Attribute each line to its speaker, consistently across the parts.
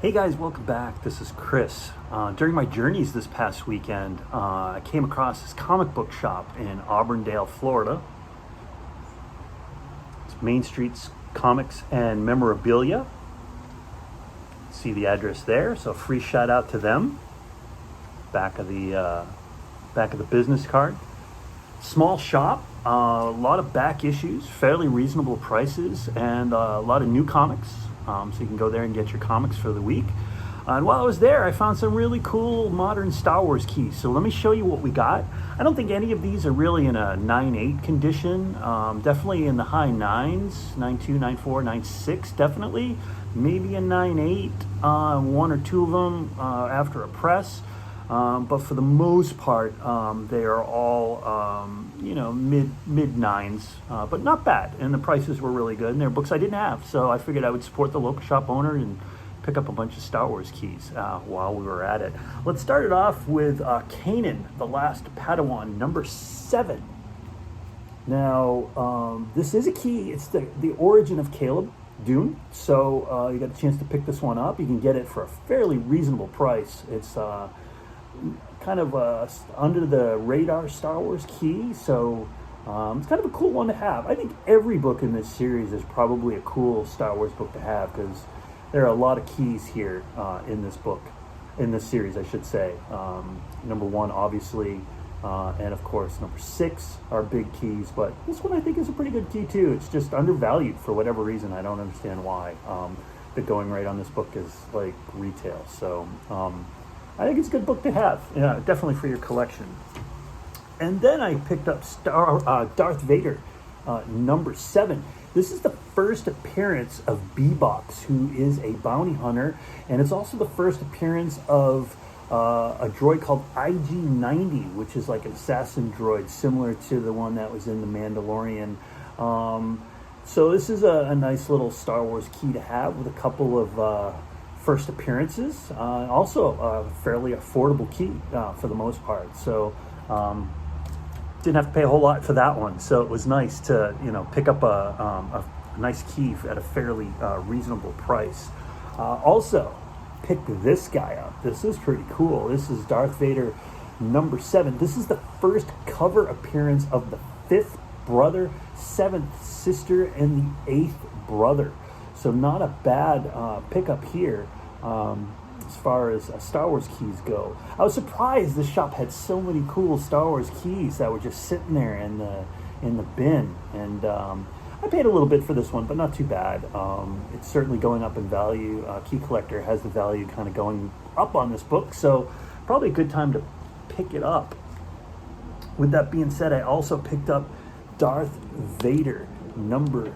Speaker 1: Hey guys, welcome back. This is Chris. During my journeys this past weekend, I came across this comic book shop in Auburndale, Florida. It's Main Street's Comics and Memorabilia. See the address there, so free shout out to them. Back of the business card. Small shop, a lot of back issues, fairly reasonable prices, and a lot of new comics. So you can go there and get your comics for the week. And while I was there, I found some really cool modern Star Wars keys. So let me show you what we got. I don't think any of these are really in a 9.8 condition. Definitely in the high 9s, 9.2, 9.4, 9.6, definitely. Maybe a 9.8, one or two of them after a press. But for the most part, they are all, mid nines, but not bad. And the prices were really good. And they're books I didn't have, so I figured I would support the local shop owner and pick up a bunch of Star Wars keys while we were at it. Let's start it off with Kanan, the Last Padawan, number 7. Now, this is a key. It's the origin of Caleb Dune. So you got a chance to pick this one up. You can get it for a fairly reasonable price. It's kind of under the radar Star Wars key, so it's kind of a cool one to have. I think every book in this series is probably a cool Star Wars book to have, because there are a lot of keys here in this series, I should say. Number 1, obviously, and of course number 6 are big keys, but this one I think is a pretty good key too. It's just undervalued for whatever reason. I don't understand why. The going rate on this book is like retail, so I think it's a good book to have, definitely for your collection. And then I picked up Darth Vader, number 7. This is the first appearance of Bebox, who is a bounty hunter, and it's also the first appearance of a droid called IG-90, which is like an assassin droid, similar to the one that was in The Mandalorian. So this is a nice little Star Wars key to have with a couple of first appearances, also a fairly affordable key for the most part. So didn't have to pay a whole lot for that one. So it was nice to pick up a nice key at a fairly reasonable price. Also picked this guy up. This is pretty cool. This is Darth Vader number 7. This is the first cover appearance of the 5th brother, 7th sister, and the 8th brother. So not a bad pickup here as far as Star Wars keys go. I was surprised this shop had so many cool Star Wars keys that were just sitting there in the bin. And I paid a little bit for this one, but not too bad. It's certainly going up in value. Key Collector has the value kind of going up on this book, so probably a good time to pick it up. With that being said, I also picked up Darth Vader number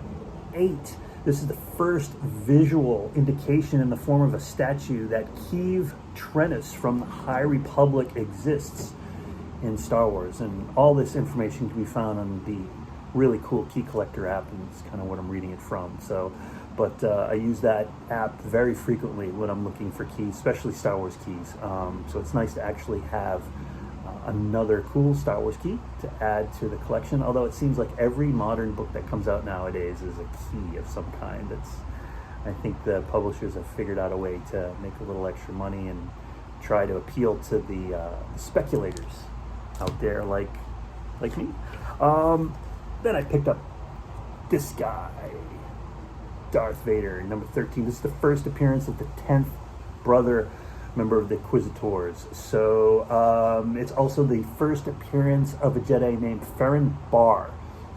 Speaker 1: 8. This is the first visual indication in the form of a statue that Keeve Trennis from the High Republic exists in Star Wars. And all this information can be found on the really cool Key Collector app, and it's kind of what I'm reading it from. So, but I use that app very frequently when I'm looking for keys, especially Star Wars keys. So it's nice to actually have another cool Star Wars key to add to the collection, although it seems like every modern book that comes out nowadays is a key of some kind. I think the publishers have figured out a way to make a little extra money and try to appeal to the speculators out there like me. Then I picked up this guy, Darth Vader, number 13. This is the first appearance of the 10th brother, member of the Inquisitors. So it's also the first appearance of a Jedi named Farron Barr.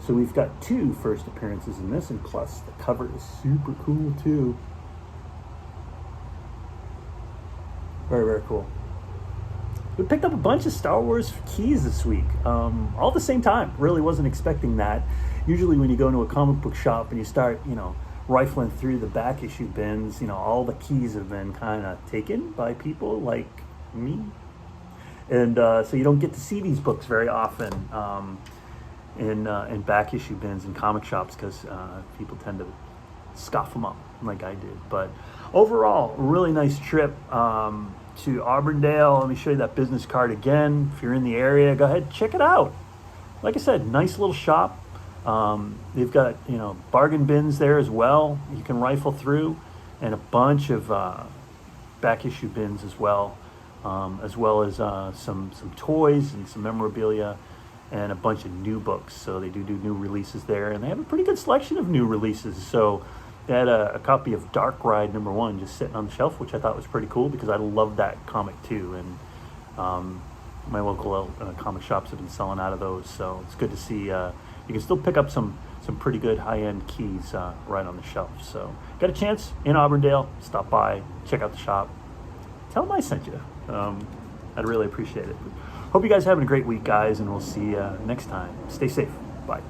Speaker 1: So we've got 2 first appearances in this, and plus the cover is super cool too. Very, very cool. We picked up a bunch of Star Wars keys this week, all at the same time. Really wasn't expecting that. Usually when you go into a comic book shop and you start, rifling through the back issue bins, all the keys have been kind of taken by people like me. And so you don't get to see these books very often in back issue bins in comic shops, because people tend to scoff them up like I did. But overall, really nice trip to Auburndale. Let me show you that business card again. If you're in the area, go ahead, check it out. Like I said, nice little shop. They've got, bargain bins there as well. You can rifle through, and a bunch of back issue bins as well as some toys and some memorabilia and a bunch of new books. So they do new releases there, and they have a pretty good selection of new releases. So they had a copy of Dark Ride #1 just sitting on the shelf, which I thought was pretty cool because I love that comic too. And my local comic shops have been selling out of those, so it's good to see you can still pick up some pretty good high-end keys right on the shelf. So got a chance in Auburndale, stop by, check out the shop, tell them I sent you. I'd really appreciate it. Hope you guys are having a great week, guys, and we'll see you next time. Stay safe. Bye.